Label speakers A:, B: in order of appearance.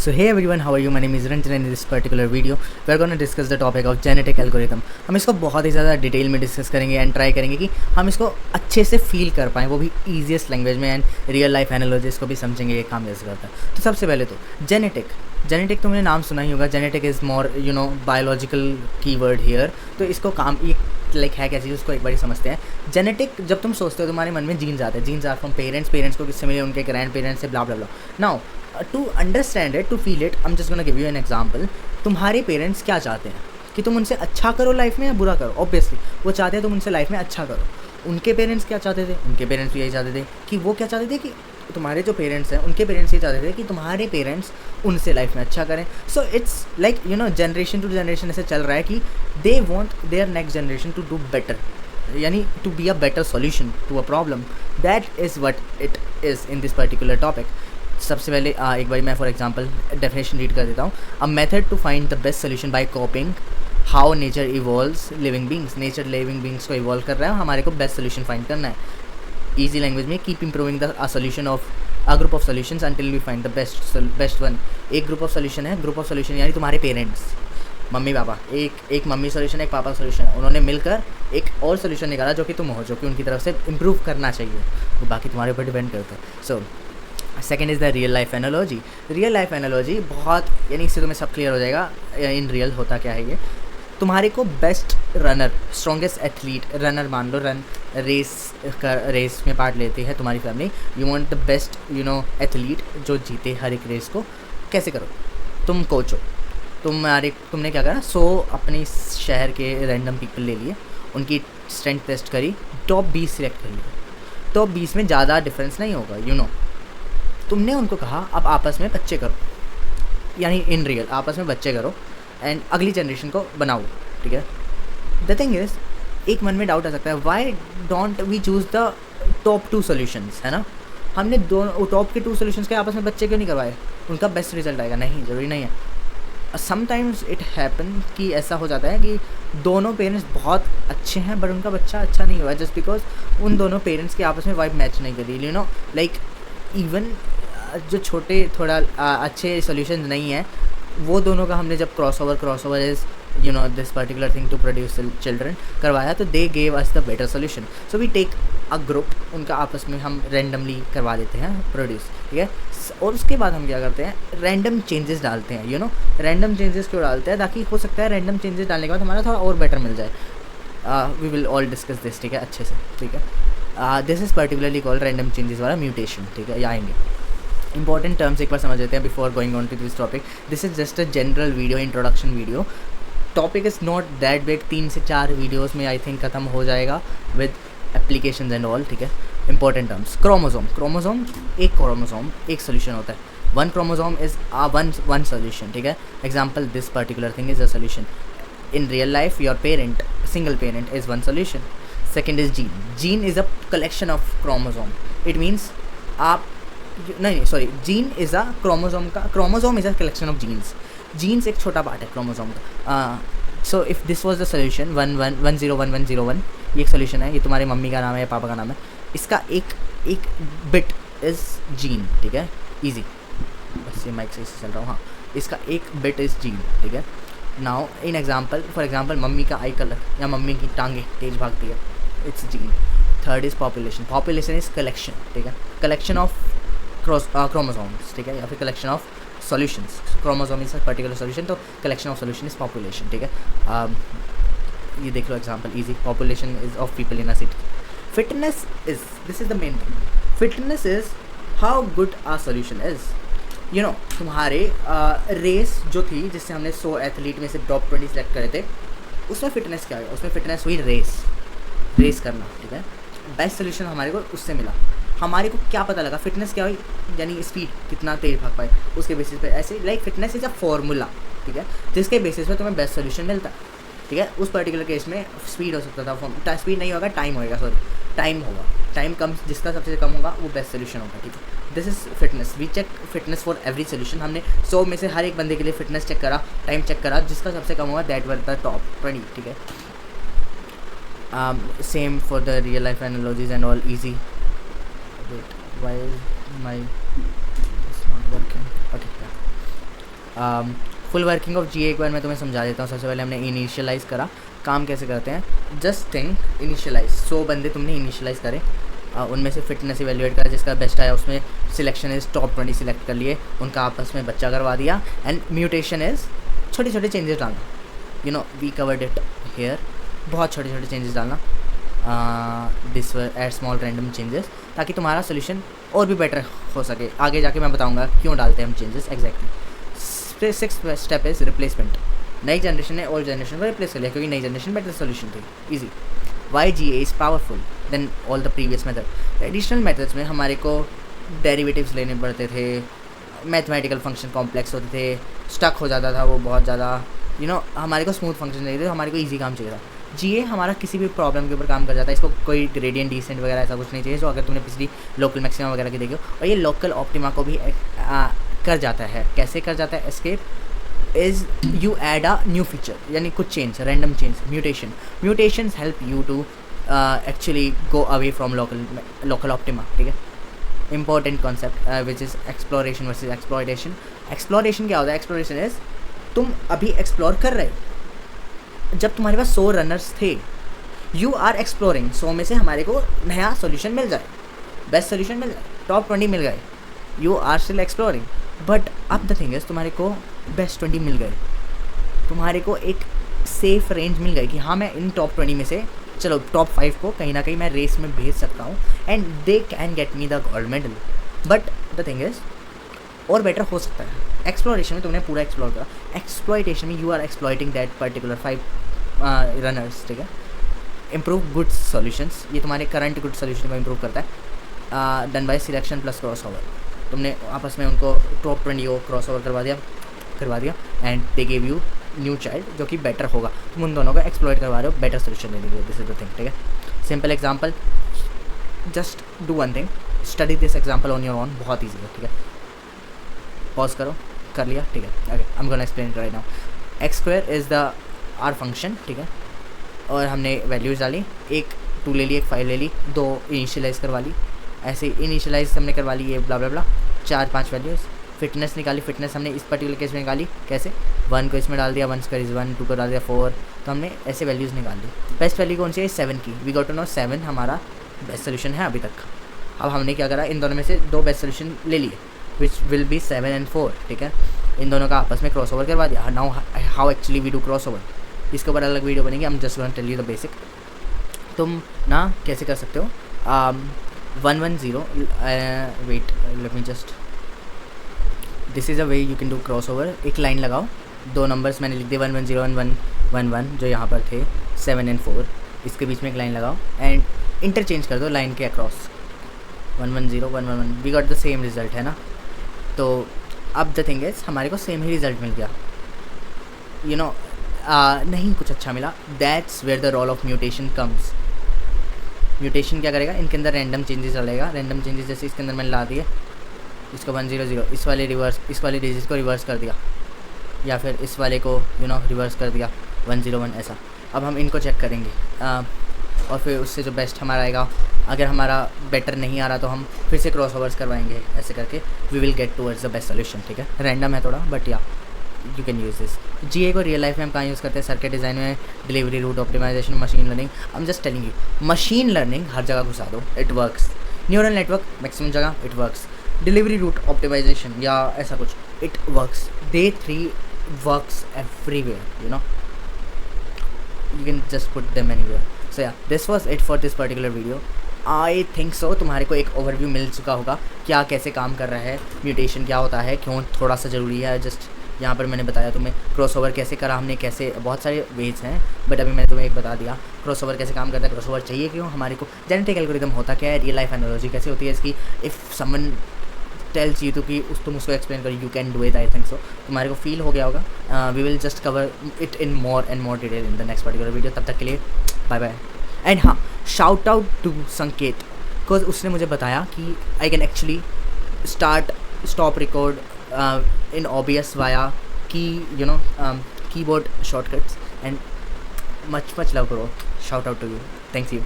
A: So hey everyone, how are you? My name is Ranjan and in this particular video we are going to discuss the topic of genetic algorithm. हम इसको बहुत ही ज़्यादा detail में discuss करेंगे and try करेंगे कि हम इसको अच्छे से फील कर पाएँ, वो भी ईजीएस्ट लैंग्वेज में, एंड रियल लाइफ एनालॉजीज को भी समझेंगे ये काम कैसे करता है। तो सबसे पहले तो जेनेटिक तुमने नाम सुना ही होगा। Genetic is more biological keyword here. तो इसको काम ये लाइक है क्या चीज़, उसको एक बार समझते हैं। जेनेटिक जब तुम सोचते हो तुम्हारे मन में जीन्स आते हैं। जीन्स आर फ्रॉम पेरेंट्स को किससे मिले, उनके ग्रैंड पेरेंट्स से, blah blah blah. Now to understand it, to feel it, I am just gonna give you an example. तुम्हारे पेरेंट्स क्या चाहते हैं कि तुम उनसे अच्छा करो लाइफ में या बुरा करो? ऑब्वियसली वो चाहते हैं तुम उनसे लाइफ में अच्छा करो। उनके पेरेंट्स क्या चाहते थे? उनके पेरेंट्स भी यही चाहते थे कि वो क्या चाहते थे कि तुम्हारे जो पेरेंट्स हैं उनके पेरेंट्स ये चाहते थे कि तुम्हारे पेरेंट्स उनसे लाइफ में अच्छा करें। So it's like generation to generation ऐसे चल रहा है कि they want their next generation to do better, यानी to be a better solution to a problem. That is what it is in this particular topic. सबसे पहले एक बार मैं फॉर एग्जांपल डेफिनेशन रीड कर देता हूँ। A method to find the best solution by copying how nature evolves living beings. Nature living beings को evolve कर रहा है, हमारे को बेस्ट सोल्यूशन फाइंड करना है। ईजी लैंग्वेज में keep improving the solution of a group of solutions until we find the best one. एक ग्रुप ऑफ सोल्यूशन है, ग्रुप ऑफ सोल्यूशन यानी तुम्हारे पेरेंट्स, मम्मी पापा, एक मम्मी सोल्यूशन, एक पापा सोल्यूशन है। उन्होंने मिलकर एक और सोल्यूशन निकाला जो कि तुम हो, जो कि उनकी तरफ से इम्प्रूव करना चाहिए, वो बाकी तुम्हारे ऊपर डिपेंड करता है। So second is the real life analogy. Real life analogy बहुत, यानी इससे तुम्हें सब क्लियर हो जाएगा इन रियल होता क्या है। ये तुम्हारे को best runner, strongest athlete, runner मान लो, रेस में पार्ट लेती है तुम्हारी family. You want the best athlete जो जीते हर एक रेस को। कैसे करो? तुम कोच हो, तुमने क्या करा, 100 अपने शहर के रैंडम पीपल ले लिए, उनकी स्ट्रेंथ टेस्ट करी, टॉप 20 सिलेक्ट कर लिए। टॉप 20 में ज़्यादा डिफरेंस नहीं होगा। तुमने उनको कहा अब आपस में बच्चे करो, यानी इन रियल आपस में बच्चे करो एंड अगली जनरेशन को बनाओ, ठीक है। द थिंग इज़, एक मन में डाउट आ सकता है, why don't we choose the top 2 solutions, है ना। हमने दोनों टॉप के 2 सोल्यूशंस के आपस में बच्चे क्यों नहीं करवाए? उनका बेस्ट रिजल्ट आएगा? नहीं, ज़रूरी नहीं है। समटाइम्स इट हैपन कि ऐसा हो जाता है कि दोनों पेरेंट्स बहुत अच्छे हैं बट उनका बच्चा अच्छा नहीं हुआ, जस्ट बिकॉज उन दोनों पेरेंट्स के आपस में वाइब मैच नहीं करी। लाइक इवन जो छोटे थोड़ा अच्छे सोल्यूशन नहीं है, वो दोनों का हमने जब crossover is this particular thing to produce children करवाया, तो they gave us the better solution. So we take a group, उनका आपस में हम रैंडमली करवा देते हैं प्रोड्यूस, ठीक है। और उसके बाद हम क्या करते हैं, रैंडम चेंजेस डालते हैं। रैंडम चेंजेस क्यों डालते हैं? ताकि हो सकता है रैंडम चेंजेस डालने के बाद हमारा थोड़ा और बेटर मिल जाए। We will all discuss this, ठीक है, अच्छे से, ठीक है। This is particularly called random changes वाला म्यूटेशन, ठीक है। ये आएंगे इंपॉर्टेंट टर्म्स एक बार समझ लेते हैं before going on to this topic. This is just a general video, introduction video. Topic is not that big, 3 से 4 वीडियोस में आई थिंक ख़त्म हो जाएगा विद एप्लीकेशंस एंड ऑल, ठीक है। इंपॉर्टेंट टर्म्स, क्रोमोसोम एक सोल्यूशन होता है। One chromosome is one solution, ठीक है। Example, this particular thing is a solution. In real life your parent, single parent is one solution. Second is gene is a collection of chromosome. It means gene is a chromosome is a collection of genes एक छोटा part है chromosome का। So if this was the solution 1011101, ये एक solution है, ये तुम्हारी mummy का नाम है या पापा का नाम है, इसका एक बिट इज़ जीन, ठीक है। ईजी, बस ये माइक से चल रहा हूँ, हाँ। इसका एक बिट इज़ जीन, ठीक है। Now in example, for example, mummy का आई कलर या मम्मी की टांगे तेज भागती है, it's gene. Third is population is collection, ठीक है, कलेक्शन ऑफ क्रोमोसोम्स, ठीक है, या फिर collection of solutions. Chromosome is a particular solution, तो collection of solution is population, ठीक है। ये देख लो example, easy. Population is of people in a city. Fitness is, this is the main thing, fitness is how good a solution is. तुम्हारे race जो थी जिससे हमने 100 एथलीट में से टॉप 20 सेलेक्ट करे थे, उसमें फिटनेस क्या है? उसमें फिटनेस हुई रेस करना, ठीक है। बेस्ट सोल्यूशन हमारे को उससे मिला। हमारे को क्या पता लगा फिटनेस क्या हुई, यानी स्पीड, कितना तेज भाग पाए, उसके बेसिस पे। ऐसे like fitness is a formula, ठीक है, जिसके बेसिस पे तुम्हें बेस्ट सोल्यूशन मिलता है, ठीक है। उस पर्टिकुलर केस में स्पीड हो सकता था, स्पीड नहीं होगा, टाइम होगा, टाइम कम, जिसका सबसे कम होगा वो बेस्ट सोल्यूशन होगा, ठीक है। This is fitness. We check fitness for every solution. हमने 100 में से हर एक बंदे के लिए फिटनेस चेक करा, टाइम चेक करा, जिसका सबसे कम होगा दैट वर द टॉप 20, ठीक है। Same for the real life analogies and all, easy. Wait, why is my it's not working? Okay, yeah. Full working of GA एक बार मैं तुम्हें समझा देता हूँ। सबसे पहले हमने इनिशियलाइज़ करा, काम कैसे करते हैं, जस्ट थिंक इनिशियलाइज 100 बंदे तुमने इनिशियलाइज़ करे, उनमें से फिटनेस इवेल्युएट करा, जिसका बेस्ट आया उसमें सिलेक्शन इज़ टॉप 20 सिलेक्ट कर लिए, उनका आपस में बच्चा करवा दिया। एंड म्यूटेशन इज़ छोटे छोटे चेंजेस डालना, you know we covered it here, बहुत छोटे छोटे चेंजेस डालना, this add small random changes, ताकि तुम्हारा सोल्यूशन और भी बेटर हो सके। आगे जाके मैं बताऊंगा क्यों डालते हैं हम changes exactly. 6th step is replacement. नई जनरेशन ने ओल्ड जनरेशन को रिप्लेस कर लिया, क्योंकि नई जनरेशन बेटर सोल्यूशन थी, easy. Why GA is powerful than all the previous method. Additional methods में हमारे को डेरिवेटिव्स लेने पड़ते थे, मैथमेटिकल फंक्शन कॉम्प्लेक्स होते थे, स्टक हो जाता था वो बहुत ज़्यादा, यू नो हमारे को स्मूथ फंक्शन चाहिए थे, हमारे को ईजी काम चाहिए था। GA हमारा किसी भी प्रॉब्लम के ऊपर काम कर जाता है, इसको कोई ग्रेडियंट डिसेंट वगैरह ऐसा कुछ नहीं चाहिए, जो अगर तुमने पिछली लोकल मैक्सिमा वगैरह की देखी हो। और ये लोकल ऑप्टिमा को भी कर जाता है। कैसे कर जाता है escape, is you add a new feature, यानी कुछ change, random change, mutations help you to actually go away from local optima, ठीक है। Important concept which is exploration versus exploitation. Exploration क्या होता है, एक्सप्लोरेशन इज़ तुम अभी एक्सप्लोर कर रहे हो, जब तुम्हारे पास 100 रनर्स थे, यू आर एक्सप्लोरिंग, 100 में से हमारे को नया सोल्यूशन मिल जाए, बेस्ट सोल्यूशन मिल जाए, टॉप 20 मिल गए, you are still exploring. But अब द थिंग इज तुम्हारे को बेस्ट 20 मिल गए, तुम्हारे को एक सेफ रेंज मिल गई कि हाँ मैं इन टॉप 20 में से चलो टॉप 5 को कहीं ना कहीं मैं रेस में भेज सकता हूँ, and they can get me the gold medal. But the thing is और बेटर हो सकता है। एक्सप्लोरेशन में तुमने पूरा एक्सप्लोर करा, एक्सप्लॉयटेशन में you are exploiting that particular 5 runners, ठीक है। इम्प्रूव गुड सॉल्यूशंस, ये तुम्हारे करंट गुड सॉल्यूशन को इम्प्रूव करता है। Done by selection plus crossover, तुमने आपस में उनको टॉप 20 को क्रॉस ओवर करवा दिया and they gave you new child जो कि बेटर होगा। तुम उन दोनों को एक्सप्लॉइट करवा रहे हो बेटर सोल्यूशन देने के लिए। दिस इज द थिंग, ठीक है। Simple example, just do one thing, study this example on your own, बहुत ईजी है, ठीक है। पॉज करो, कर लिया, ठीक है। Okay, I am gonna explain it right now. X square is the our function, ठीक है, और हमने वैल्यूज़ डाली, एक 2 ले ली, एक 5 ले ली, 2 इनिशियलाइज़ करवा ली, ऐसे इनिशियलाइज हमने करवा ली, ये ब्ला ब्ला ब्ला 4-5 वैल्यूज़। फिटनेस निकाली, फिटनेस हमने इस पर्टिकुलर केस में निकाली कैसे, 1 को इसमें डाल दिया, 1 स्क्वायर इज़ 1, 2 को डाल दिया 4, तो हमने ऐसे वैल्यूज़ निकाल ली। बेस्ट वैल्यू कौन सी है, 7 की। वी गॉट टू नो 7 हमारा बेस्ट सोल्यूशन है अभी तक। अब हमने क्या करा, इन दोनों में से 2 बेस्ट सोल्यूशन ले लिए, विच विल बी 7 and 4, ठीक है। इन दोनों का आपस में क्रॉस ओवर करवा दिया। Now how actually we do crossover, इसके ऊपर अलग वीडियो बनेगी, हम just gonna tell you the basic. तुम ना कैसे कर सकते हो, 110 wait let me just, this is a way you can do crossover. एक लाइन लगाओ, 2 नंबर्स मैंने लिख दिए 110 and 111 जो यहाँ पर थे 7 and 4, इसके बीच में एक लाइन लगाओ एंड इंटरचेंज कर दो लाइन के across, 110 111, we got the same result, है ना। तो अब द थिंग इज हमारे को सेम ही रिजल्ट मिल गया, यू नो नहीं कुछ अच्छा मिला। That's where the role of mutation comes. Mutation क्या करेगा, इनके अंदर रैंडम चेंजेस डालेगा, रैंडम चेंजेस जैसे इसके अंदर मैंने ला दिए, इसको 100, इस वाले डिजिट को रिवर्स कर दिया, या फिर इस वाले को रिवर्स कर दिया 101 ऐसा। अब हम इनको चेक करेंगे और फिर उससे जो बेस्ट हमारा आएगा, अगर हमारा बेटर नहीं आ रहा तो हम फिर से क्रॉस ओवर्स करवाएंगे, ऐसे करके we will get towards the best solution, ठीक है। रैंडम है थोड़ा, बट या you can use this. GA को रियल लाइफ में हम कहाँ यूज़ करते हैं, सर्किट डिज़ाइन में, delivery route optimisation, machine learning. I am just telling you, machine learning हर जगह घुसा दो, it works. Neural network maximum जगह it works. Delivery route optimisation या ऐसा कुछ, it works. They 3 works everywhere, you know, you can just put them anywhere. So yeah, this was it for this particular video. I think so तुम्हारे को एक overview मिल चुका होगा क्या कैसे काम कर रहा है, म्यूटेशन क्या होता है, क्यों थोड़ा सा ज़रूरी है। जस्ट यहाँ पर मैंने बताया तुम्हें क्रॉस ओवर कैसे करा हमने, कैसे बहुत सारे वेज हैं, बट अभी मैंने तुम्हें एक बता दिया क्रॉस ओवर कैसे काम करता है, क्रॉस ओवर चाहिए क्यों हमारे को, जेनेटिक एल्गोरिथम होता क्या है, रियल लाइफ एनालॉजी कैसे होती है इसकी, इफ़ समवन टेल्स यू तो कि तुम उसको एक्सप्लेन करो, you can do it. I think so तुम्हारे को फील हो गया होगा। We will just cover it in more and more detail in the next particular video. तब तक के लिए बाय बाय। एंड हाँ, shout out to Sanket, because उसने मुझे बताया कि I can actually stop record in OBS via keyboard shortcuts, and much love करो। Shout out to you, thanks you.